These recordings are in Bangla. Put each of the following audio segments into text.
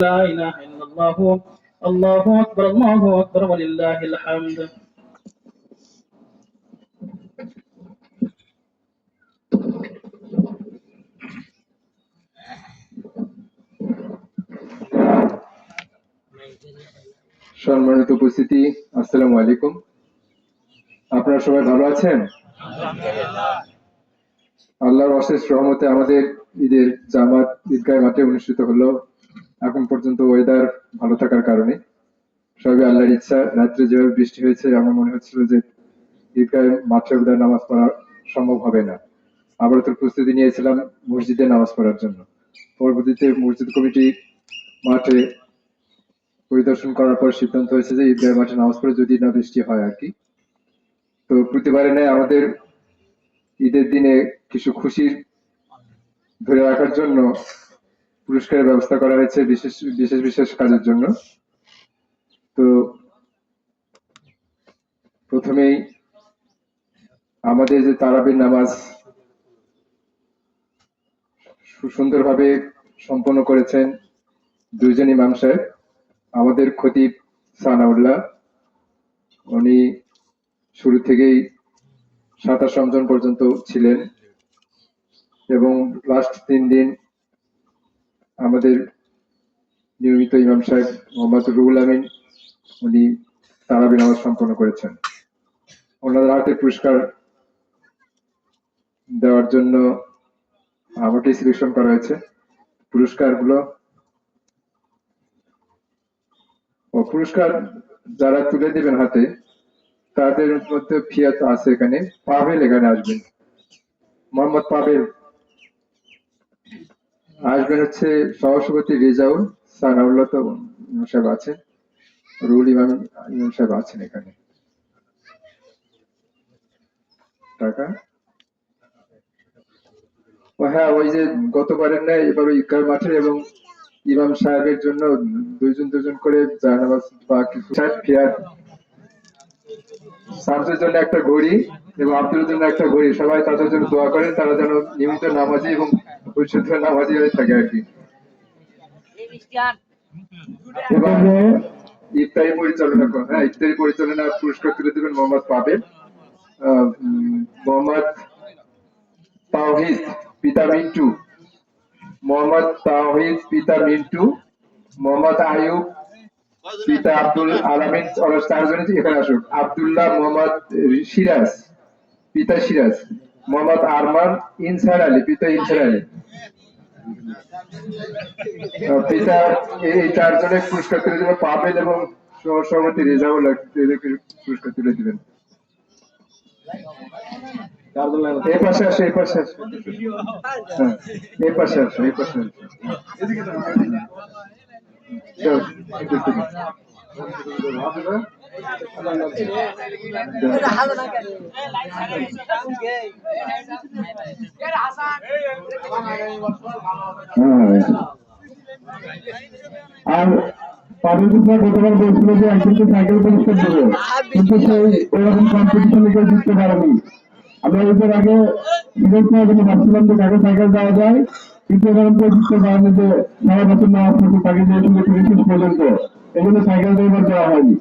لا إله إلا الله الله أكبر الله أكبر ولله الحمد সম্মানিত উপস্থিতি, আসসালামু আলাইকুম। আপনারা সবাই ভালো আছেন? আল্লাহর অশেষ রহমতে আমাদের ঈদের জামাত ঈদগাহ মাঠে অনুষ্ঠিত হলো। এখন পর্যন্ত ওয়েদার ভালো থাকার কারণে সবই আল্লাহর ইচ্ছা। রাত্রে যেভাবে বৃষ্টি হয়েছে আমার মনে হচ্ছিল যে ঈদগাহ মাঠে বোধহয় নামাজ পড়া সম্ভব হবে না। আবার তো প্রস্তুতি নিয়েছিলাম মসজিদে নামাজ পড়ার জন্য। পরবর্তীতে মসজিদ কমিটি মাঠে পরিদর্শন করার পর সিদ্ধান্ত হয়েছে যে ঈদগাহ মাঠে নামাজ পড়ে যদি না বৃষ্টি হয় আর কি। তো প্রতিবারে নেয় আমাদের ঈদের দিনে কিছু খুশির ধরে রাখার জন্য পুরস্কারের ব্যবস্থা করা হয়েছে বিশেষ বিশেষ বিশেষ কাজের জন্য। তো প্রথমেই আমাদের যে তারাবির নামাজ সুন্দরভাবে সম্পন্ন করেছেন দুইজন ইমাম সাহেব। আমাদের খতিব সানাউল্লাহ, উনি শুরু থেকেই 27 রমজান পর্যন্ত ছিলেন এবং লাস্ট 3 দিন আমাদের নিয়মিত ইমাম সাহেব মোহাম্মদ রুহুল আমিন উনি তারাবি নামাজ সম্পন্ন করেছেন। ওনাদের হাতে পুরস্কার দেওয়ার জন্য আমাকে সিলেকশন করা হয়েছে। পুরস্কারগুলো পুরস্কার যারা তুলে দিবেন হাতে তাদের মধ্যে ফিয়াত আছে, এখানে পাভেল এখানে আসবেন, মোহাম্মদ পাভেল আসবেন, হচ্ছে সহসভাপতি রেজাউল, সানাউল্লাহ তো ইমাম সাহেব আছেন, রুল ইমাম ইমাম সাহেব আছেন এখানে। টাকা হ্যাঁ, ওই যে গতবারের ন্যায় এবারও ঈদগাহ মাঠে এবং ইমাম সাহেবের জন্য দুইজন দুজন করে জানাবাজ বা কিছু ফিয়াত, শামসের জন্য একটা ঘড়ি এবং আব্দুলের জন্য একটা ঘড়ি। সবাই তাদের জন্য দোয়া করেন, তারা যেন নিয়মিত নামাজি এবং পরিশুদ্ধ নামাজি হয়ে থাকে আর কি। এবারে ইফতারি পরিচালনা ইফতারি পরিচালনা পুরস্কার তুলে দেবেন মোহাম্মদ পাবেল, মোহাম্মদ তাওহিদ পিতা মিন্টু, মোহাম্মদ তাওহিদ পিতা মিন্টু, মোহাম্মদ আয়ুব পিতা আব্দুল আলামিন, ওরা চারজনে এখানে আসুক। আব্দুল্লাহ মোহাম্মদ সিরাজ পিতা সিরাজ, মোহাম্মদ আরমান ইনসার আলী পিতা ইনসার আলী, পিতা এই চারজনের পুরস্কার তুলে দেবেন পাবেল এবং সহসভাপতি রেজাউল পুরস্কার তুলে দিবেন। এই পাশে আসে, এই পাশে আসে, এই পাশে আসে, এই পাশে আসে। আর পার্বতীরা গতবার বলছিল যে একজনকে সাইকেল পরিষ্কার দেবে, কিন্তু সেই ওরকম কম্পিটিশনে কেউ জিততে পারেনি। আমরা এদের আগে সিলেক্ট করার জন্য ভাবছিলাম যে কাকে সাইকেল দেওয়া যায়, কিন্তু এরকম কেউ জিততে পারেনি যে সারা বছর না আসতে তাকে দিয়ে শুরু থেকে শেষ পর্যন্ত। এই জন্য সাইকেল এবার দেওয়া হয়নি।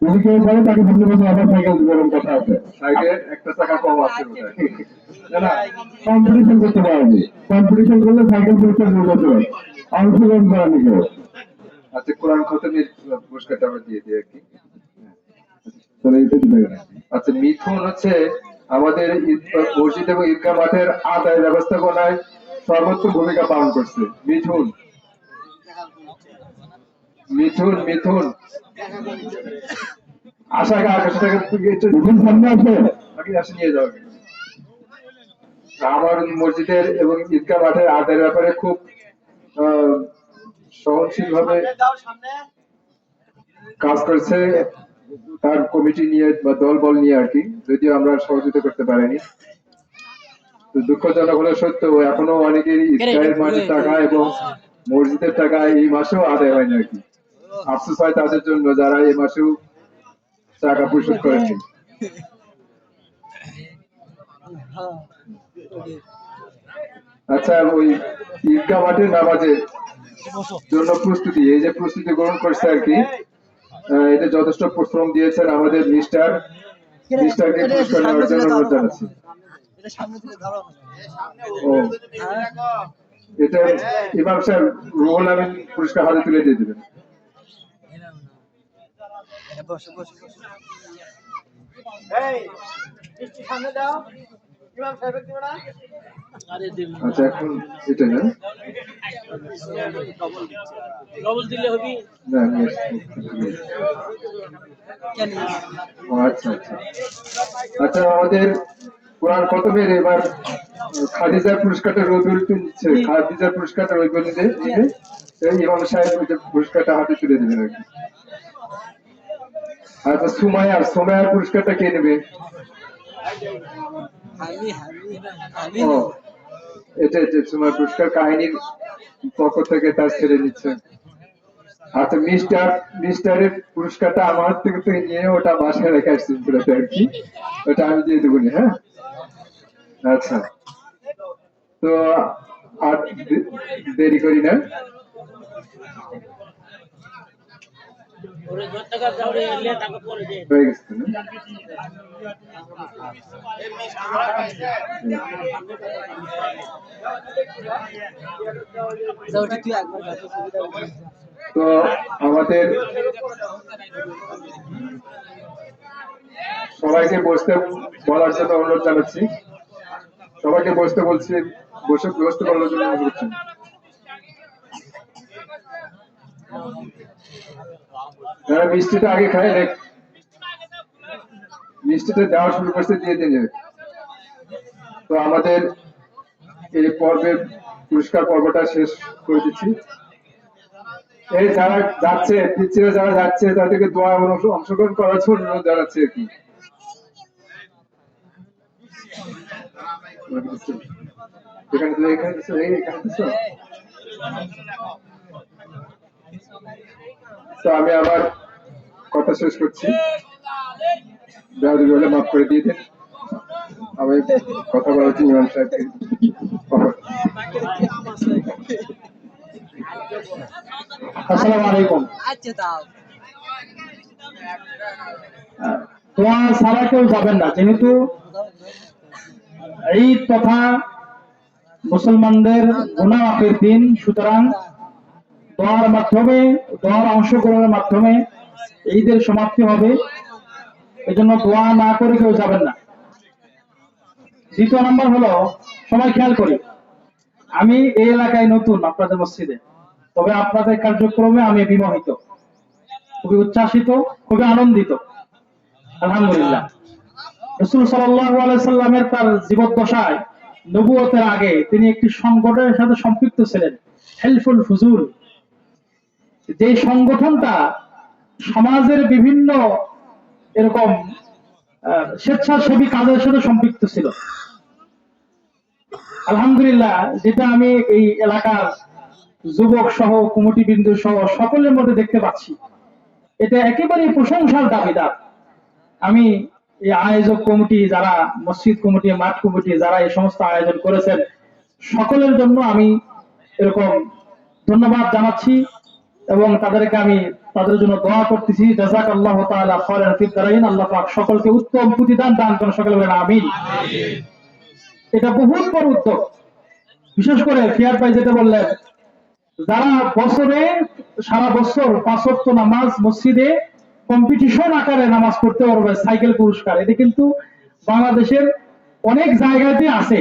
যদি কেউ বলে তাকে সামনে বছর আবার সাইকেল দেবে, এরকম কথা আছে। সাইকেল একটা টাকা কম আছে কম্পিটিশন করতে পারেনি। কম্পিটিশন করলে সাইকেল পুরস্কার দেবে বছর অংশগ্রহণ করেনি কেউ। আচ্ছা, কোরআন খতমের পুরস্কারটা আমরা দিয়ে দিই আর কি। আচ্ছা, মিথুন হচ্ছে আমাদের মসজিদ এবং ঈদগাহ মাঠের আদায় ব্যবস্থাপনায় সর্বোচ্চ ভূমিকা পালন করছে। মিথুন মিথুন মিথুন আশা সামনে আছে, আসে নিয়ে যাবে। আমার মসজিদের এবং ঈদগাহ মাঠের আদায়ের ব্যাপারে খুব সহনশীল ভাবে কাজ করছে তার কমিটি নিয়ে বা দল বল নিয়ে আর কি, যদিও আমরা সহযোগিতা করতে পারিনি। দুঃখজনক হলে সত্য, এখনো অনেকের ঈদগাহের মাঠের টাকা এবং মসজিদের টাকা এই মাসেও আদায় হয়নি আর কি। আফসোস হয় তাদের জন্য যারা এই মাসেও টাকা পরিশোধ করেনি। আচ্ছা, ওই ঈদগাহ মাঠের নামাজে জন্য প্রস্তুতি, এই যে প্রস্তুতি গ্রহণ করছে আর কি, এটা যথেষ্ট পরিশ্রম দিয়েছেন আমাদের মিস্টারকে পুরস্কার নেওয়ার জন্য অনুরোধ জানাচ্ছি। ও, এটা ইমাম সাহেব রুহুল আমিন পুরস্কার হাতে তুলে দিয়ে দেবেন। আচ্ছা, এখন এটা না, না, ও আচ্ছা আচ্ছা আচ্ছা, আমাদের কোরআন খতমের এবার খাদিজার পুরস্কারটা রবিউল নিচ্ছে, খাদিজার পুরস্কারটা রবিউল নিবে, এই ইমাম সাহেব ওইটা পুরস্কারটা হাতে তুলে দেবেন আর কি। আচ্ছা, সুমায়ার পুরস্কারটা কে নেবে? ও, এটা সুমায়ার পুরস্কার কাহিনীর পক্ষ থেকে তার ছেড়ে নিচ্ছে। আচ্ছা, মিস্টারের পুরস্কারটা আমার থেকে নিয়ে ওটা বাসায় রেখে আসছি পুরাতে আর কি, ওটা আমি দিয়ে দেবো। হ্যাঁ, আচ্ছা, তো আর দেরি করি না, হয়ে গেছে না? তো আমাদের সবাইকে বসতে বলার জন্য অনুরোধ জানাচ্ছি, সবাইকে বসতে বলছি, বসতে বলার জন্য অনুরোধ করছি। যারা মিষ্টিটা আগে খায়, মিষ্টিটা দেওয়া শুরু করতে দিয়ে দিন। তো আমাদের এই পর্বের পুরস্কার পর্বটা শেষ করে দিচ্ছি। এই যারা যাচ্ছে, পিছিয়ে যারা যাচ্ছে, তাদেরকে দোয়া অংশগ্রহণ করার জন্য অনুরোধ জানাচ্ছি আর কি। তো আমি আবার কথা শেষ করছি, বলে মাফ করে দিয়ে দেন। আমি কথা বলা হচ্ছে ইমাম সাহেবকে। আসসালামু আলাইকুম। দোয়া ছাড়া কেউ যাবেন না, যেহেতু ঈদ তথা মুসলমানদের গুনাহ মাফের দিন, সুতরাং দোয়ার মাধ্যমে, দোয়ার অংশগ্রহণের মাধ্যমে ঈদের সমাপ্তি হবে। এজন্য দোয়া না করে কেউ যাবেন না। দ্বিতীয় নম্বর হলো, সবাই খেয়াল করি, আমি এই এলাকায় নতুন আপনাদের মসজিদে, তবে আপনাদের কার্যক্রমে আমি বিমোহিত, খুবই উচ্ছ্বাসিত, খুবই আনন্দিত। আলহামদুলিল্লাহ। রাসূল সাল্লাল্লাহু আলাইহি সাল্লামের তার জীবদ্দশায় নবুয়তের আগে তিনি একটি সংগঠনের সাথে সম্পৃক্ত ছিলেন, হেলফুল ফুজুল। যে সংগঠনটা সমাজের বিভিন্ন এরকম স্বেচ্ছাসেবী কাজের সাথে সম্পৃক্ত ছিল। আলহামদুলিল্লাহ, যেটা আমি এই এলাকার যুবক সহ কমিটি বিন্দু সহ সকলের মধ্যে দেখতে পাচ্ছি, এটা একেবারেই প্রশংসার দাবিদার। আমি এই আয়োজক কমিটি, যারা মসজিদ কমিটি, মাঠ কমিটি, যারা এই সমস্ত আয়োজন করেছেন, সকলের জন্য আমি এরকম ধন্যবাদ জানাচ্ছি এবং তাদেরকে আমি তাদের জন্য দোয়া করতেছি। জাযাকাল্লাহু তাআলা খায়রান ফিদ দারাইন। আল্লাহ পাক সকলকে উত্তম প্রতিদান দান করেন, সকলে বলেন আমিন। এটা বহুত বড় উদ্যোগ। বিশেষ করে ফিয়ার ভাই যেটা বললেন, যারা বছরে সারা বছর 5 ওয়াক্ত নামাজ মসজিদে কম্পিটিশন আকারে নামাজ পড়তে পারবে, সাইকেল পুরস্কার, এটা কিন্তু বাংলাদেশের অনেক জায়গাতে আছে।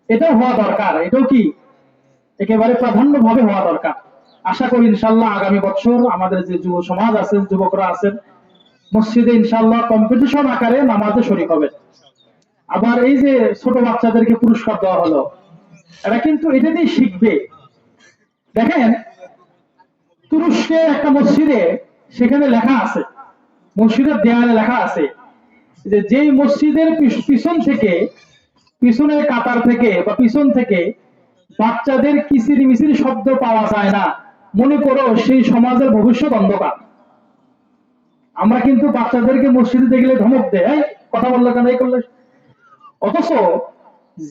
এটাও হওয়া দরকার, এটাও কি একেবারে প্রাধান্য ভাবে হওয়া দরকার। আশা করি ইনশাল্লাহ আগামী বছর আমাদের যে যুব সমাজ আছেন, যুবকরা আছেন, মসজিদে ইনশাল্লাহ কম্পিটিশন আকারে নামাজে শরীক হবে। আবার এই যে ছোট বাচ্চাদেরকে পুরস্কার দেওয়া হলো, এরা কিন্তু এটাতেই শিখবে। দেখেন, তুরস্কে একটা মসজিদে, সেখানে লেখা আছে, মসজিদের দেয়ালে লেখা আছে যে যেই মসজিদের পিছন থেকে, পিছনের কাতার থেকে বা পিছন থেকে বাচ্চাদের কিচির মিচির শব্দ পাওয়া যায় না, মনে করো সেই সমাজের ভবিষ্যৎ অন্ধকার। আমরা কিন্তু বাচ্চাদেরকে মসজিদে গেলে ধমক দেয়, কথা বললো কেন, এই করলে। অথচ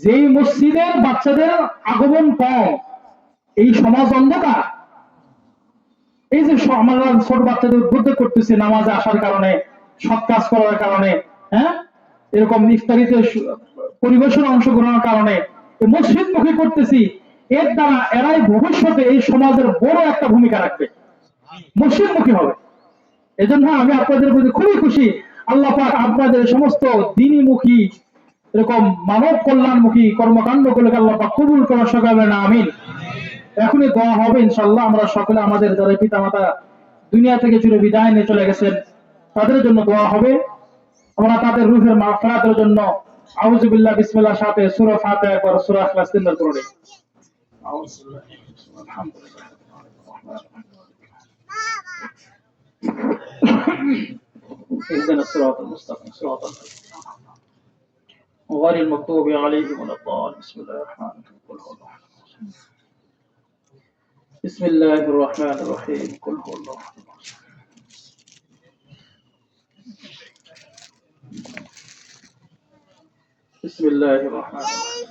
যেই মসজিদের বাচ্চাদের আগমন কম, এই সমাজ অন্ধকার, এই যে আমরা ছোট বাচ্চাদের উদ্বুদ্ধ করতেছি নামাজে আসার কারণে, সৎ কাজ করার কারণে, হ্যাঁ, এরকম ইফতারিতে পরিবেশনে অংশগ্রহণের কারণে মসজিদ মুখী করতেছি, এর দ্বারা এরাই ভবিষ্যতে এই সমাজের বড় একটা ভূমিকা রাখবে, মসজিদ মুখী হবে। এজন্য আমি আপনাদের প্রতি খুবই খুশি, আল্লাহ পাক আপনাদের সমস্ত দিনীমুখী এরকম মানব কল্যাণমুখী কর্মকাণ্ড গুলোকে আল্লাহ পাক কবুল করার সকলে না আমিন। এখনই দোয়া হবে ইনশাআল্লাহ। আমরা সকলে আমাদের যারা পিতা মাতা দুনিয়া থেকে চির বিদায় নিয়ে চলে গেছেন তাদের জন্য দোয়া হবে। আমরা তাদের রূহের মাগফিরাতের জন্য আউযু বিল্লাহ বিসমিল্লাহ সাথে সূরা ফাতিহা একবার সূরা ইখলাস তিনবার পড়ে নিই। আউযু বিল্লাহি মিনাশ শাইতানির রাজিম। اهدنا الصراط المستقيم صراط الذين غير المغضوب عليهم ولا الضالين. بسم الله الرحمن الرحيم. قل هو الله احد. بسم الله الرحمن الرحيم. قل هو الله احد. بسم الله الرحمن الرحيم.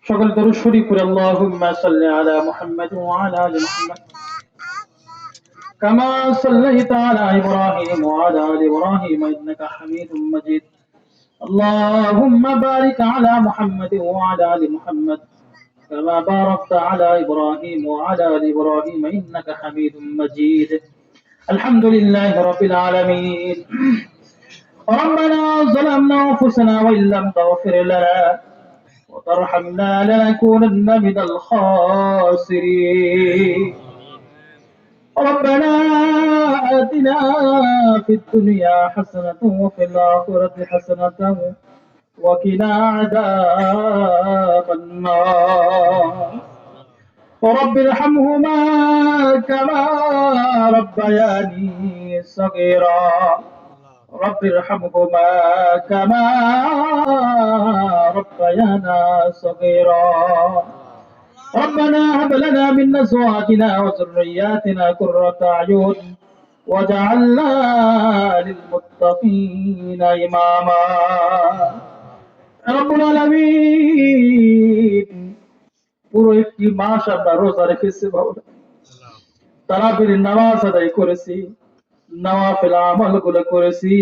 সকল দরুদ শরীফ পড়ে আল্লাহুম্মা সাল্লি আলা মুহাম্মাদ ওয়া আলা আলি মুহাম্মাদ কামা সাল্লাইতা আলা ইব্রাহিম ওয়া আলা আলি ইব্রাহিম ইন্নাকা হামিদুম মাজিদ। আল্লাহুম্মা বারিক আলা মুহাম্মাদ ওয়া আলা আলি মুহাম্মাদ কামা বারাকতা আলা ইব্রাহিম ওয়া আলা আলি ইব্রাহিম ইন্নাকা হামিদুম মাজিদ। আলহামদুলিল্লাহি রাব্বিল আলামিন। ربنا ظلمنا أنفسنا وإن لم تغفر لنا وترحمنا لنكونن من الخاسرين. ربنا آتنا في الدنيا حسنة وفي الآخرة حسنة وقنا عذاب النار. رب ارحمهما كما ربياني صغيرا. رب ارحمهما كما ربيانا صغيرا. ربنا هب لنا من ازواجنا وذرياتنا قرة اعين واجعلنا للمتقين اماما. رب العالمين পুরো একটি মাস আমরা রোজা রেখেছি বাবা, তারাবির নামাজ আদায় করেছি, নওয়াফিল আমলগুলো করেছি।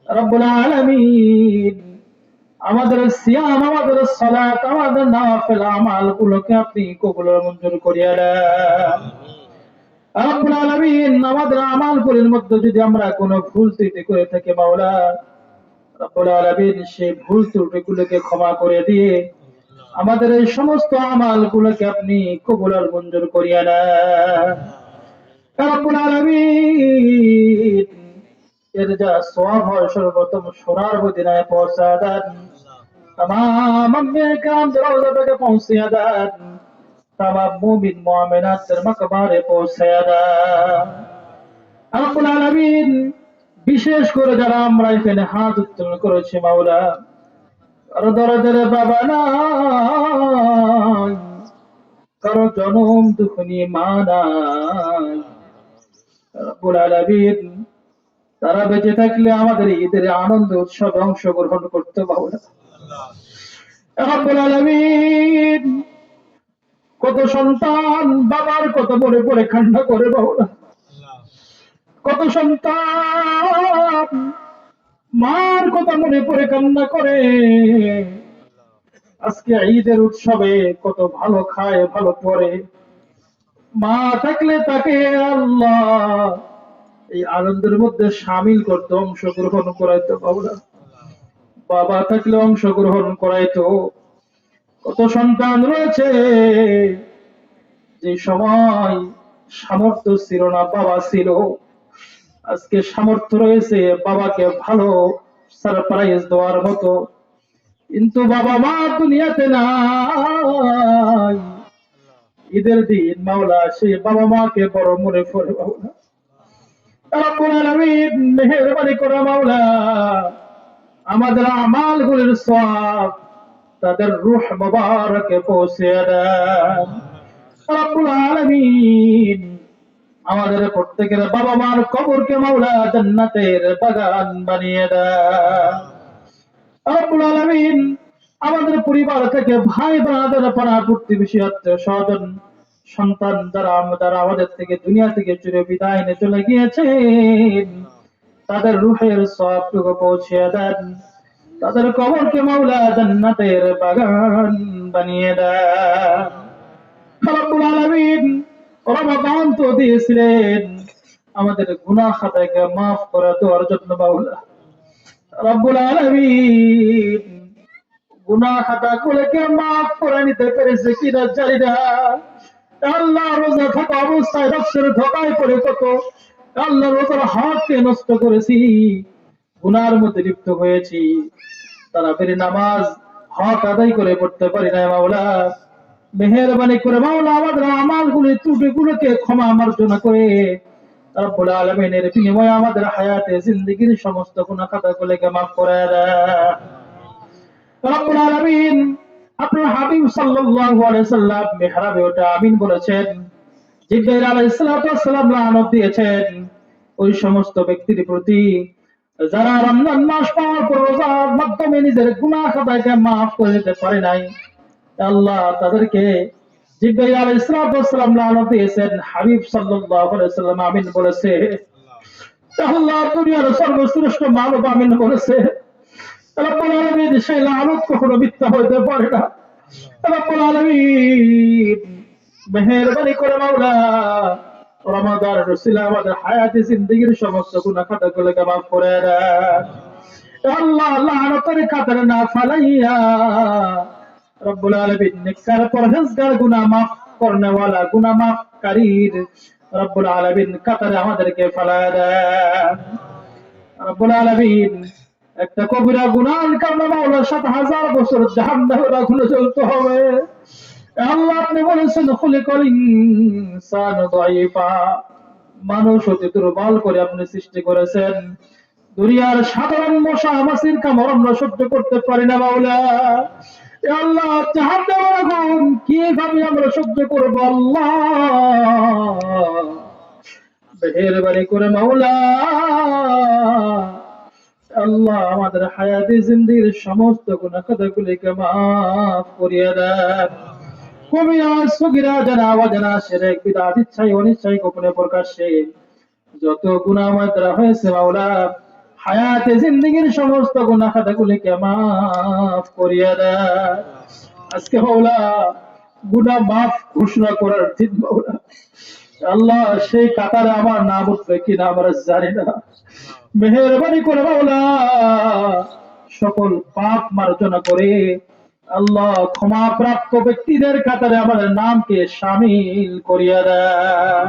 রব্বুল আলামিন আমাদের সিয়াম, আমাদের সালাত, আমাদের নওয়াফিল আমলগুলোকে আপনি কবুল ও মঞ্জুর করিয়া দেন। রব্বুল আলামিন আমাদের আমলগুলোর মধ্যে যদি আমরা কোনো ভুল ত্রুটি করে থাকি মাওলা, রব্বুল আলামিন সেই ভুল ত্রুটিগুলোকে ক্ষমা করে দিয়ে আমাদের এই সমস্ত আমলগুলোকে আপনি কবুল ও মঞ্জুর করিয়া দেন। রব্বুল আলামিন এর যা সওয়াব হয় সর্বপ্রথম সোনার মদিনায় পৌঁছা দেন, तमाम अंबिया किराम রওজা থেকে পৌঁছে দেন, तमाम মুমিন মুমিনাতের মাকবারে পৌঁছে দেন। রব্বুল আলামিন বিশেষ করে যারা আমরা এখানে হাত উত্তোলন করেছি মাওলা, কারো দরদের বাবা নাই, কারো জনম দুঃখনী মা নাই। রব্বুল আলামিন তারা বেঁচে থাকলে আমাদের ঈদের আনন্দ উৎসবে অংশগ্রহণ করতে পারবে। রব্বুল আলামিন কত সন্তান বাবার কত মনে পড়ে কান্না করে বাবা, কত সন্তান মার কথা মনে পড়ে কান্না করে। আজকে ঈদের উৎসবে কত ভালো খায় ভালো পরে, মা থাকলে তাকে আল্লাহ এই আনন্দের মধ্যে শামিল করতে, অংশগ্রহণ করাইতে বাবা, বাবা থাকলে অংশগ্রহণ করাইতো। কত সন্তান রয়েছে যে সময় সামর্থ্য ছিল না, বাবা ছিল, আজকে সামর্থ্য রয়েছে বাবাকে ভালো সারপ্রাইজ দেওয়ার মতো, কিন্তু বাবা মা দুনিয়াতে নাই। ঈদের দিন মাওলা সে বাবা মাকে বড় মনে পড়ে মাওলা। রব্বুল আলামিন মেহেরবানি করে মাওলা আমাদের আমালগুলোর সওয়াব তাদের রূহ মুবারকে পৌঁছে দেন। রব্বুল আলামিন আমাদের প্রত্যেকের বাবা মার কবরকে মাওলা জান্নাতের বাগান বানিয়ে দেন। রব্বুল আলামিন আমাদের পরিবার থেকে ভাই বোনাদের পাড়া প্রতিবেশী আত্মীয় স্বজন সন্তান যারা আমাদের থেকে দুনিয়া থেকে চির বিদায় নিয়ে চলে গিয়েছেন, তাদের রূহের সবটুকু পৌঁছে দেন, তাদের কবরকে মাওলা জান্নাতের বাগান বানিয়ে দেন। রব্বুল আলামিন রমাদান তো দিয়েছিলেন আমাদের গুনাহ খাতাকে মাফ করে দেওয়ার জন্য মাওলা। রব্বুল আলামিন গুনাহ খাতাগুলোকে মাফ করে নিতে পেরেছে কিনা জানি না। আল্লাহ রোজা থাকা অবস্থায় নফসের ধোকায় পড়ে কত আল্লাহ রোজার হাতকে নষ্ট করেছি, গুনার মধ্যে লিপ্ত হয়েছি, তারা ফিরে নামাজ হক আদায় করে পড়তে পারি না মাওলা। মেহেরবানি করে মাওলা আমাদের আমালগুলি ত্রুটিগুলোকে ক্ষমা মার্জনা করে রব্বুল আলামিনের বিনিময়ে আমাদের হায়াতে জিন্দেগীর সমস্ত গুনাহ খাতাগুলোকে মাফ করে দেন। রব্বুল আলামিন আপনার হাবিব সাল্লাল্লাহু আলাইহি সাল্লাম মিহরাবে ওটা আমিন বলেছেন, জিবরাইল আলাইহিস সালাতু ওয়াস সালাম লানত দিয়েছেন ওই সমস্ত ব্যক্তির প্রতি যারা রমজান মাস পাওয়ার পর রোজার মাধ্যমে নিজের গুনাহ খাতাকে মাফ করে দিতে পারে নাই। আল্লাহ তাদেরকে জিবরাইল আলাইহিস সালাতু ওয়াস সালাম লানত দিয়েছেন, হাবিব সাল্লাল্লাহু আলাইহি সাল্লাম আমিন বলেছে। আল্লাহ দুনিয়ার সর্বশ্রেষ্ঠ মানব আমিন বলেছে। রব্বুল আলামিন সেই লানত কখনো মিথ্যা হইতে পারে না। রব্বুল আলামিন মেহেরবানি করে মাওলা রমাদান রসিলা আমাদের হায়াতে জিন্দেগীর সমস্ত গুনাহ খাতাগুলোকে মাফ করে দেন। আল্লাহ লানতের কাতারে না ফালাইয়া রব্বুল আলামিন নেককার পরহেজগার গুনাহ মাফ করনে ওয়ালা গুনাহ মাফকারীর রব্বুল আলামিন কাতারে আমাদেরকে ফালায়া দেন। রব্বুল আলামিন একটা কবিরা গুনার কারণে মাওলা ৭০০০ বছর জাহান্নামের আগুনে জ্বলতে হবে। আল্লাহ আপনি বলেছেন খুলিকাল ইনসানু দাঈফা, মানুষ অতি দুর্বল করে আপনি সৃষ্টি করেছেন। দুনিয়ার সাধারণ মশা মাছির কামড় আমরা সহ্য করতে পারি না মাওলা। এ আল্লাহ জাহান্নামের আগুন কিভাবে আমরা সহ্য করব আল্লাহ? মেহেরবানি করে মাওলা আল্লাহ আমাদের হায়াতে জিন্দির সমস্ত গুনাহ খাতাগুলিকে মাফ করিয়ে দেন। কবিরা সগীরা যারা অজানা শিরক বিদআত ইচ্ছায় অনিচ্ছায় গোপনে প্রকাশ্যে যত গুনাহ আমাদের হয়েছে মাওলা, হায়াতে জিন্দেগীর সমস্ত গুনাহ খাতাগুলিকে মাফ করিয়ে দেন। আজকে মাওলা গুনাহ মাফ ঘোষণা করার দিন মাওলা। আল্লাহ সেই কাতারে আমার নাম উঠবে কিনা আমরা জানি না। মেহেরবানি করে মাওলা সকল পাপ মার্জনা করে আল্লাহ ক্ষমা প্রাপ্ত ব্যক্তিদের কাতারে আমাদের নামকে শামিল করিয়া দেন।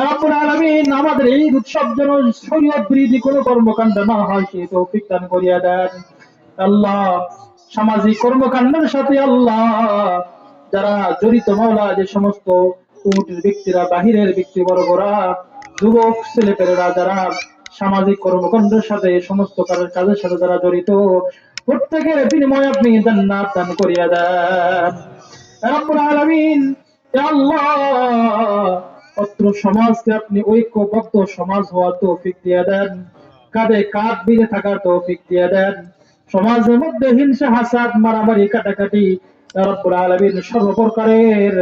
রব্বুল আলামিন আমাদের এই উৎসব যেন শরীয়ত বিরোধী কোনো কর্মকাণ্ড না হয় সেই তৌফিক দান করিয়া দেন। আল্লাহ সামাজিক কর্মকাণ্ডের সাথে আল্লাহ যারা জড়িত মাওলা, যে সমস্ত কমিটির ব্যক্তিরা, বাহিরের ব্যক্তি বর্গরা, যুবক ছেলেপেলেরা যারা সামাজিক কর্মকাণ্ডের সাথে এই সমস্ত কাজের সাথে যারা জড়িত, প্রত্যেকের বিনিময়ে আপনি জান্নাত দান করিয়া দেন। রব্বুল আলামিন ইয়া আল্লাহ অত্র সমাজকে আপনি ঐক্যবদ্ধ সমাজ হওয়ার তৌফিক দিয়ে দেন, কাঁধে কাঁধ মিলে থাকার তৌফিক দিয়ে দেন। সমাজের মধ্যে হিংসা হাসাদ মারামারি কাটাকাটি ইয়া রব্বুল আলামিন সর্বপ্রকারের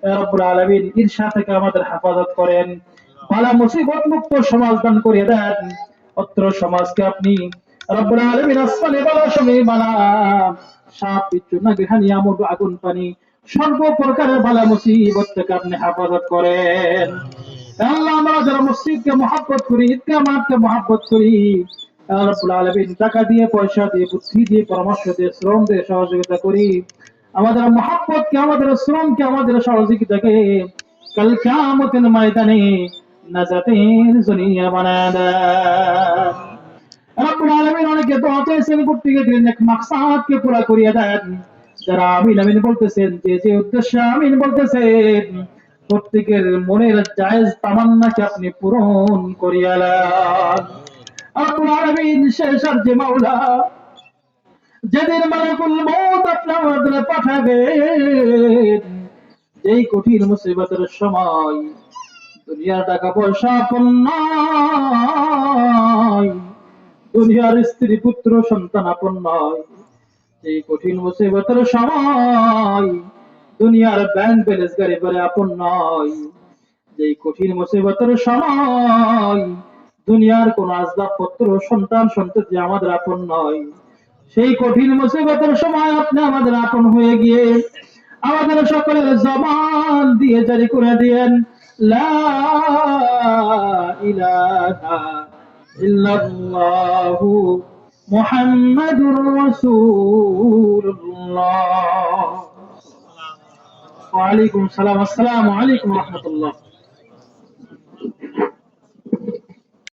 ইয়া রব্বুল আলামিন ঈর্ষা থেকে আমাদের হেফাজত করেন। বালা মুসিবত মুক্ত সমাজ দান করিয়ে দেন। অত্র সমাজকে আপনি রব্বুল আলামিন আসমানে বালা সমে বালা সাপ বিচ্ছু নাগি হানি আমদ আগুন পানি সর্বপ্রকারের বালা মুসিবত থেকে আপনি হেফাজত করেন। আল্লাহ আমরা যারা মসজিদকে মহব্বত করি, ঈদগাহ মাঠকে মহব্বত করি, আল্লাহ রাব্বুল আলামিন টাকা দিয়ে, পয়সা দিয়ে, বুদ্ধি দিয়ে, পরামর্শ দিয়ে, শ্রম দিয়ে সহযোগিতা করি, আমাদের মহব্বতকে, আমাদের শ্রমকে, আমাদের সহযোগিতাকে কাল কিয়ামতের ময়দানে নাজাতের জরিয়া বানায় দেন। রব্বুল আলামিন অনেকে দোয়া চাইছেন, প্রত্যেকে দিলেন এক মাকসাদকে পুরা করিয়া দেন। যারা আমিন আমিন বলতেছেন, যে যে উদ্দেশ্যে আমিন বলতেছেন, প্রত্যেকের মনের জায়েজ তামান্নাকে আপনি পূরণ করিয়া দেন। রব্বুল আলামিন শেষ আর যে মাওলা, যেদিন মালাকুল মউত আপনাদের পাঠাবেন, যেই কঠিন মুসিবতের সময় দুনিয়ার টাকা পয়সা আপন নয়, দুনিয়ার স্ত্রী পুত্র সন্তান আপন নয়, এই কঠিন মুসিবতের সময় দুনিয়ার ব্যাংক ব্যালেন্স গরিবের আপন নয়। যেই কঠিন মুসিবতের সময় দুনিয়ার কোন আসবাবপত্র সন্তান সন্ততি আমাদের আপন নয়। সেই কঠিন মুসিবতের সময় আপনি আমাদের আপন হয়ে গিয়ে আমাদের সকলের জবান দিয়ে জারি করে দিয়েন লা ইলাহা ইল্লাল্লাহু মুহাম্মাদুর রাসূলুল্লাহ। ওয়া আলাইকুম সালাম। আসসালামু আলাইকুম ওয়া রাহমাতুল্লাহ।